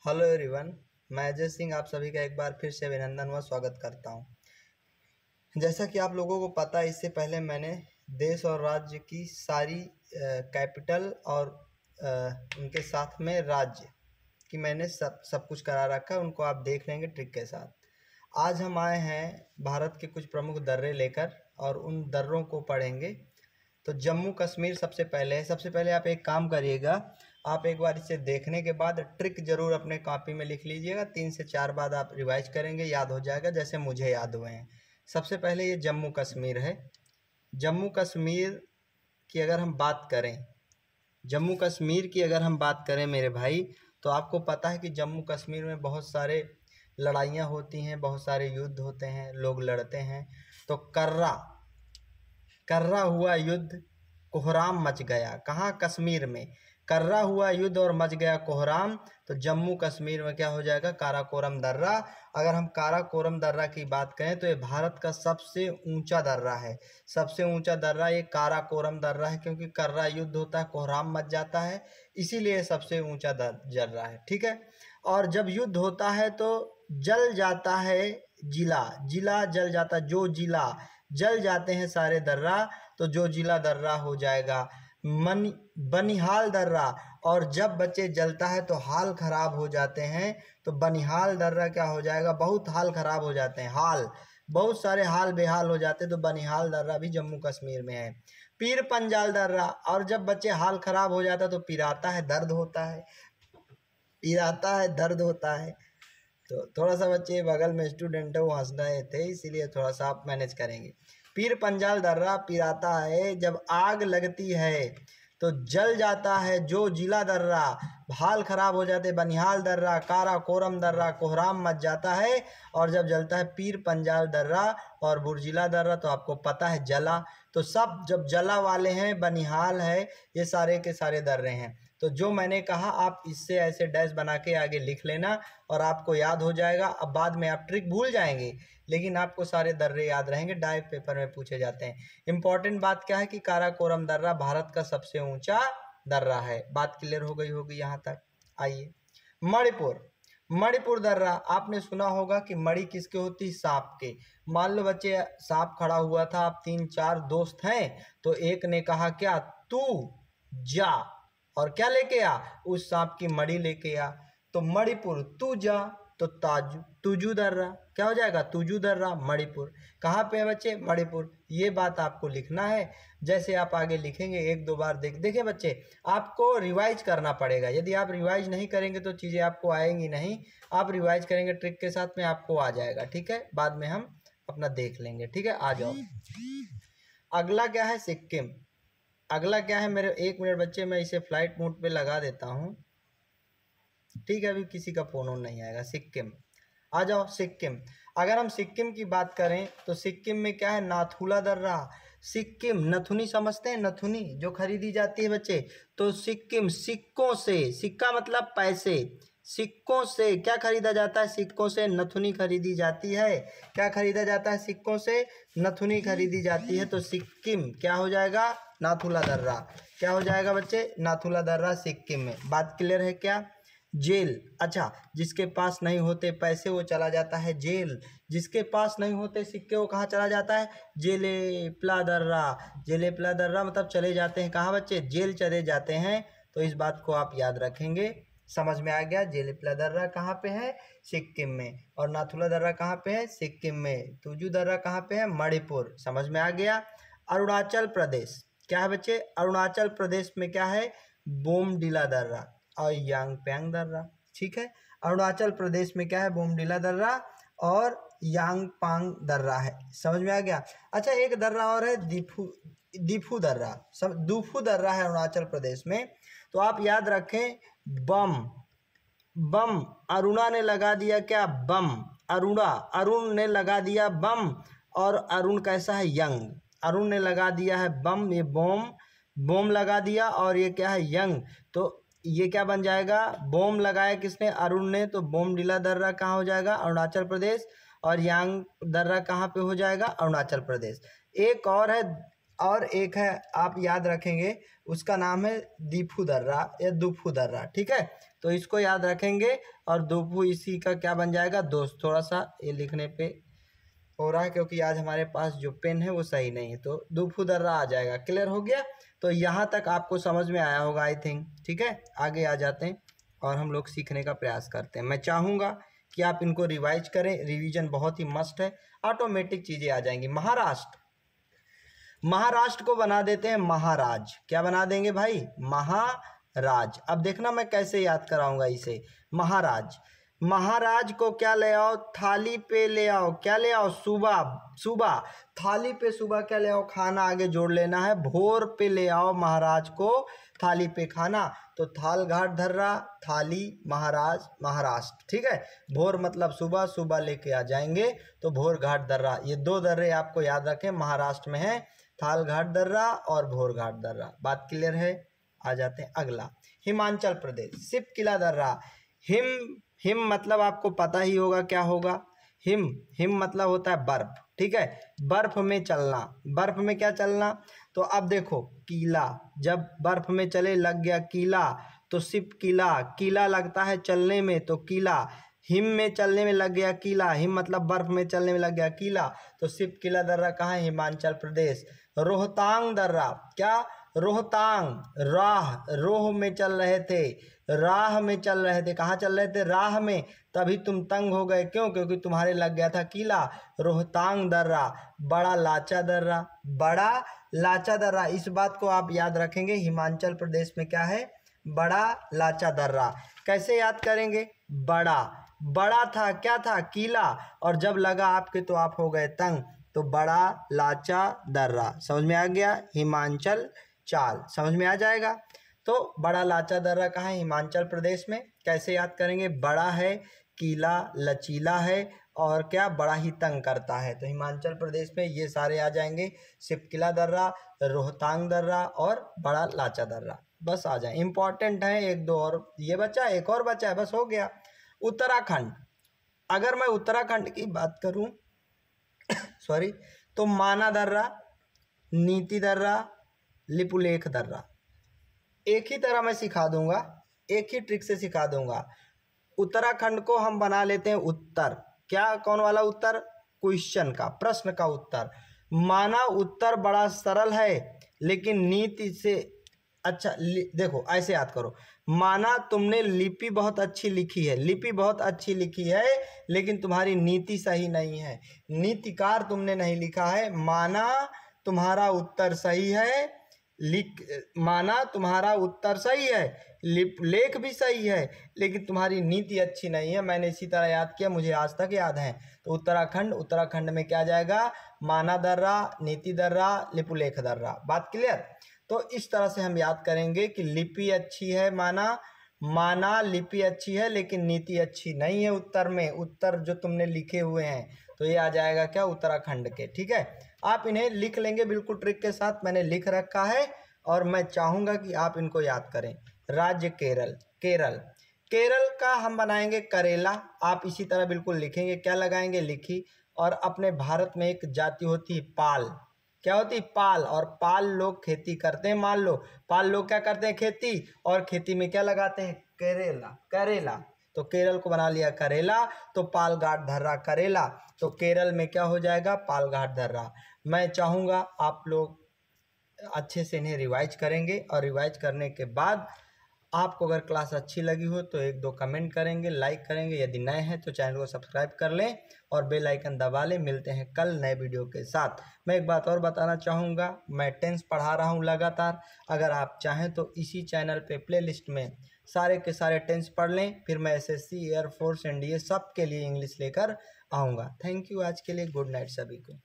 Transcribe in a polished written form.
Hello everyone, मैं अजय सिंह आप सभी का एक बार फिर से अभिनंदन व स्वागत करता हूं। जैसा कि आप लोगों को पता है, इससे पहले मैंने देश और राज्य की सारी कैपिटल और उनके साथ में राज्य की मैंने सब कुछ करा रखा है। उनको आप देख लेंगे ट्रिक के साथ। आज हम आए हैं भारत के कुछ प्रमुख दर्रे लेकर और उन दर्रों को पढ़ेंगे। तो जम्मू कश्मीर सबसे पहले है। सबसे पहले आप एक काम करिएगा, आप एक बार इसे देखने के बाद ट्रिक जरूर अपने कॉपी में लिख लीजिएगा। 3 से 4 बार आप रिवाइज करेंगे, याद हो जाएगा जैसे मुझे याद हुए हैं। सबसे पहले ये जम्मू कश्मीर है। जम्मू कश्मीर की अगर हम बात करें, जम्मू कश्मीर की अगर हम बात करें मेरे भाई, तो आपको पता है कि जम्मू कश्मीर में बहुत सारे लड़ाइयाँ होती हैं, बहुत सारे युद्ध होते हैं, लोग लड़ते हैं। तो कर्रा हुआ युद्ध, कोहराम मच गया। कहाँ? कश्मीर में कर्रा हुआ युद्ध और मच गया कोहराम। तो जम्मू कश्मीर में क्या हो जाएगा? काराकोरम दर्रा। अगर हम काराकोरम दर्रा की बात करें तो ये भारत का सबसे ऊंचा दर्रा है। सबसे ऊंचा दर्रा ये काराकोरम दर्रा है, क्योंकि कर्रा युद्ध होता है, कोहराम मच जाता है, इसीलिए सबसे ऊंचा दर्रा है। ठीक है। और जब युद्ध होता है तो जल जाता है जिला, जिला जल जाता, जो जिला जल जाते हैं सारे दर्रा, तो जो जिला दर्रा हो जाएगा बनिहाल दर्रा। और जब बच्चे जलता है तो हाल खराब हो जाते हैं, तो बनिहाल दर्रा क्या हो जाएगा? बहुत हाल खराब हो जाते हैं, हाल बहुत सारे हाल बेहाल हो जाते हैं। तो बनिहाल दर्रा भी जम्मू कश्मीर में है। पीर पंजाल दर्रा, और जब बच्चे हाल खराब हो जाता है तो पिराता है, दर्द होता है, पिराता है, दर्द होता है। तो थोड़ा सा बच्चे बगल में स्टूडेंट है, वो हंस रहे थे, इसीलिए थोड़ा सा आप मैनेज करेंगे। पीर पंजाल दर्रा पिराता है, जब आग लगती है तो जल जाता है जो जिला दर्रा, हाल खराब हो जाते, बनिहाल दर्रा, काराकोरम दर्रा, कोहराम मच जाता है। और जब जलता है पीर पंजाल दर्रा और बुरजिला दर्रा, तो आपको पता है जला। तो सब जब जला वाले हैं, बनिहाल है, ये सारे के सारे दर्रे हैं। तो जो मैंने कहा आप इससे ऐसे डैश बना के आगे लिख लेना और आपको याद हो जाएगा। अब बाद में आप ट्रिक भूल जाएंगे, लेकिन आपको सारे दर्रे याद रहेंगे, डाइव पेपर में पूछे जाते हैं। इंपॉर्टेंट बात क्या है कि काराकोरम दर्रा भारत का सबसे ऊंचा दर्रा है। बात क्लियर हो गई होगी यहाँ तक। आइए मणिपुर। मणिपुर दर्रा आपने सुना होगा कि मणि किसके होती? सांप के। मान लो बच्चे सांप खड़ा हुआ था, आप 3-4 दोस्त हैं, तो एक ने कहा क्या? तू जा, और क्या लेके आ? उस सांप की मणि लेके आ। तो मणिपुर, तू जा, तो तुजू दर्रा क्या हो जाएगा? तुजू दर्रा मणिपुर। कहाँ पे है बच्चे? मणिपुर। ये बात आपको लिखना है। जैसे आप आगे लिखेंगे 1-2 बार देखिए बच्चे, आपको रिवाइज करना पड़ेगा। यदि आप रिवाइज नहीं करेंगे तो चीज़ें आपको आएंगी नहीं। आप रिवाइज करेंगे ट्रिक के साथ में, आपको आ जाएगा। ठीक है, बाद में हम अपना देख लेंगे। ठीक है, आ जाओ। अगला क्या है? सिक्किम। अगला क्या है मेरे? 1 मिनट बच्चे, मैं इसे फ्लाइट मोड पे लगा देता हूँ। ठीक है, अभी किसी का फोन ऑन नहीं आएगा। सिक्किम, आ जाओ। सिक्किम, अगर हम सिक्किम की बात करें तो सिक्किम में क्या है? नाथुला दर्रा। सिक्किम, नथुनी समझते हैं? नथुनी जो खरीदी जाती है बच्चे, तो सिक्किम सिक्कों से, सिक्का मतलब पैसे, सिक्कों से क्या खरीदा जाता है? सिक्कों से नथुनी खरीदी जाती है। क्या खरीदा जाता है? सिक्कों से नथुनी खरीदी जाती है। तो सिक्किम क्या हो जाएगा? नाथुला दर्रा। क्या हो जाएगा बच्चे? नाथुला दर्रा सिक्किम में। बात क्लियर है क्या? जेल, अच्छा, जिसके पास नहीं होते पैसे वो चला जाता है जेल। जिसके पास नहीं होते सिक्के वो कहाँ चला जाता है? जेले प्ला दर्रा। जेले प्ला दर्रा मतलब चले जाते हैं कहाँ बच्चे? जेल चले जाते हैं। तो इस बात को आप याद रखेंगे। समझ में आ गया? जेले प्ला दर्रा कहाँ पे है? सिक्किम में। और नाथुला दर्रा कहाँ पे है? सिक्किम में। तुजू दर्रा कहाँ पे है? मणिपुर। समझ में आ गया? अरुणाचल प्रदेश क्या है बच्चे? अरुणाचल प्रदेश में क्या है? बोमडिला दर्रा और यांगप्यांग दर्रा। ठीक है, अरुणाचल प्रदेश में क्या है? बोमडिला दर्रा और यांगपांग दर्रा है। समझ में आ गया? अच्छा, एक दर्रा और है, दीफू दर्रा। सब दूफू दर्रा है अरुणाचल प्रदेश में। तो आप याद रखें, बम, बम, अरुणा ने लगा दिया क्या? बम, अरुण ने लगा दिया बम। और अरुण कैसा है? यंग। अरुण ने लगा दिया है बम, ये बोम लगा दिया, और ये क्या है? यंग। तो ये क्या बन जाएगा? बोम लगाया किसने? अरुण ने। तो बोमडिला दर्रा कहाँ हो जाएगा? अरुणाचल प्रदेश। और यांग दर्रा कहाँ पे हो जाएगा? अरुणाचल प्रदेश। एक और है, और एक है आप याद रखेंगे, उसका नाम है दीफू दर्रा या दुफू दर्रा। ठीक है, तो इसको याद रखेंगे और दोपू इसी का क्या बन जाएगा दोस्त। थोड़ा सा ये लिखने पे हो रहा है क्योंकि आज हमारे पास जो पेन है वो सही नहीं है, तो दोपू दर्रा आ जाएगा। क्लियर हो गया? तो यहाँ तक आपको समझ में आया होगा आई थिंक। ठीक है, आगे आ जाते हैं और हम लोग सीखने का प्रयास करते हैं। मैं चाहूँगा कि आप इनको रिवाइज करें, रिवीजन बहुत ही मस्ट है, ऑटोमेटिक चीज़ें आ जाएंगी। महाराष्ट्र, महाराष्ट्र को बना देते हैं महाराज। क्या बना देंगे भाई? महाराज। अब देखना मैं कैसे याद कराऊंगा इसे। महाराज, महाराज को क्या ले आओ? थाली पे ले आओ। क्या ले आओ? सुबह, सुबह थाली पे सुबह क्या ले आओ? खाना आगे जोड़ लेना है। भोर पे ले आओ महाराज को थाली पे खाना, तो थाल घाट धर्रा, थाली, महाराज, महाराष्ट्र। ठीक है, भोर मतलब सुबह, सुबह लेके आ जाएंगे तो भोर घाट दर्रा। ये दो दर्रे आपको याद रखें, महाराष्ट्र में है, थाल घाट दर्रा और भोर घाट दर्रा। बात क्लियर है? आ जाते हैं अगला, हिमाचल प्रदेश, सिप किला दर्रा। हिम, हिम मतलब आपको पता ही होगा क्या होगा। हिम, हिम मतलब होता है बर्फ। ठीक है, बर्फ में चलना, बर्फ में क्या चलना? तो अब देखो कीला, जब बर्फ में चले लग गया कीला तो सिप किला, कीला लगता है चलने में तो कीला। हिम में चलने में लग गया कीला, हिम मतलब बर्फ में चलने में लग गया कीला, तो सिप किला दर्रा कहाँ है? हिमाचल प्रदेश। रोहतांग दर्रा, क्या? रोहतांग, राह, रोह में चल रहे थे, राह में चल रहे थे। कहाँ चल रहे थे? राह में, तभी तुम तंग हो गए। क्यों? क्योंकि तुम्हारे लग गया था कीला। रोहतांग दर्रा। बड़ा लाचा दर्रा, बड़ा लाचा दर्रा, इस बात को आप याद रखेंगे। हिमाचल प्रदेश में क्या है? बड़ा लाचा दर्रा। कैसे याद करेंगे? बड़ा, बड़ा था, क्या था? कीला, और जब लगा आपके तो आप हो गए तंग, तो बड़ा लाचा दर्रा। समझ में आ गया? हिमाचल चाल, समझ में आ जाएगा। तो बड़ा लाचा दर्रा कहाँ है? हिमाचल प्रदेश में। कैसे याद करेंगे? बड़ा है, कीला, लचीला है, और क्या? बड़ा ही तंग करता है। तो हिमाचल प्रदेश में ये सारे आ जाएंगे, सिपकिला दर्रा, रोहतांग दर्रा और बड़ा लाचा दर्रा। बस आ जाए, इंपॉर्टेंट है। एक दो और ये बचा, एक और बचा है, बस हो गया। उत्तराखंड, अगर मैं उत्तराखंड की बात करूं सॉरी, तो माना दर्रा, नीति दर्रा, लिपुलेख दर्रा। एक ही तरह मैं सिखा दूंगा, एक ही ट्रिक से सिखा दूंगा। उत्तराखंड को हम बना लेते हैं उत्तर। क्या? कौन वाला उत्तर? क्वेश्चन का, प्रश्न का उत्तर। माना उत्तर बड़ा सरल है, लेकिन नीति से अच्छा। देखो ऐसे याद करो, माना तुमने लिपि बहुत अच्छी लिखी है, लिपि बहुत अच्छी लिखी है, लेकिन तुम्हारी नीति सही नहीं है, नीतिकार तुमने नहीं लिखा है। माना तुम्हारा उत्तर सही है, माना तुम्हारा उत्तर सही है, लेख भी सही है, लेकिन तुम्हारी नीति अच्छी नहीं है। मैंने इसी तरह याद किया, मुझे आज तक याद है। तो उत्तराखंड, उत्तराखंड में क्या जाएगा? माना दर्रा, नीति दर्रा, लिपुलेख दर्रा। बात क्लियर? तो इस तरह से हम याद करेंगे कि लिपि अच्छी है, माना लिपि अच्छी है, लेकिन नीति अच्छी नहीं है उत्तर में, उत्तर जो तुमने लिखे हुए हैं। तो ये आ जाएगा क्या? उत्तराखंड के। ठीक है, आप इन्हें लिख लेंगे बिल्कुल ट्रिक के साथ, मैंने लिख रखा है, और मैं चाहूँगा कि आप इनको याद करें। राज्य केरल, केरल, केरल का हम बनाएंगे करेला। आप इसी तरह बिल्कुल लिखेंगे, क्या लगाएंगे? लिखी। और अपने भारत में एक जाति होती है पाल। क्या होती है? पाल। और पाल लोग खेती करते हैं। मान लो पाल लोग क्या करते हैं? खेती। और खेती में क्या लगाते हैं? करेला, करेला। तो केरल को बना लिया करेला, तो पाल घाट धर्रा करेला। तो केरल में क्या हो जाएगा? पाल घाट धर्रा। मैं चाहूँगा आप लोग अच्छे से इन्हें रिवाइज करेंगे, और रिवाइज करने के बाद आपको अगर क्लास अच्छी लगी हो तो एक दो कमेंट करेंगे, लाइक करेंगे। यदि नए हैं तो चैनल को सब्सक्राइब कर लें और बेल आइकन दबा लें। मिलते हैं कल नए वीडियो के साथ। मैं एक बात और बताना चाहूँगा, मैं टेंस पढ़ा रहा हूँ लगातार। अगर आप चाहें तो इसी चैनल पे प्लेलिस्ट में सारे के सारे टेंस पढ़ लें, फिर मैं एसएससी, एयरफोर्स, एनडीए सब के लिए इंग्लिश लेकर आऊँगा। थैंक यू, आज के लिए गुड नाइट सभी को।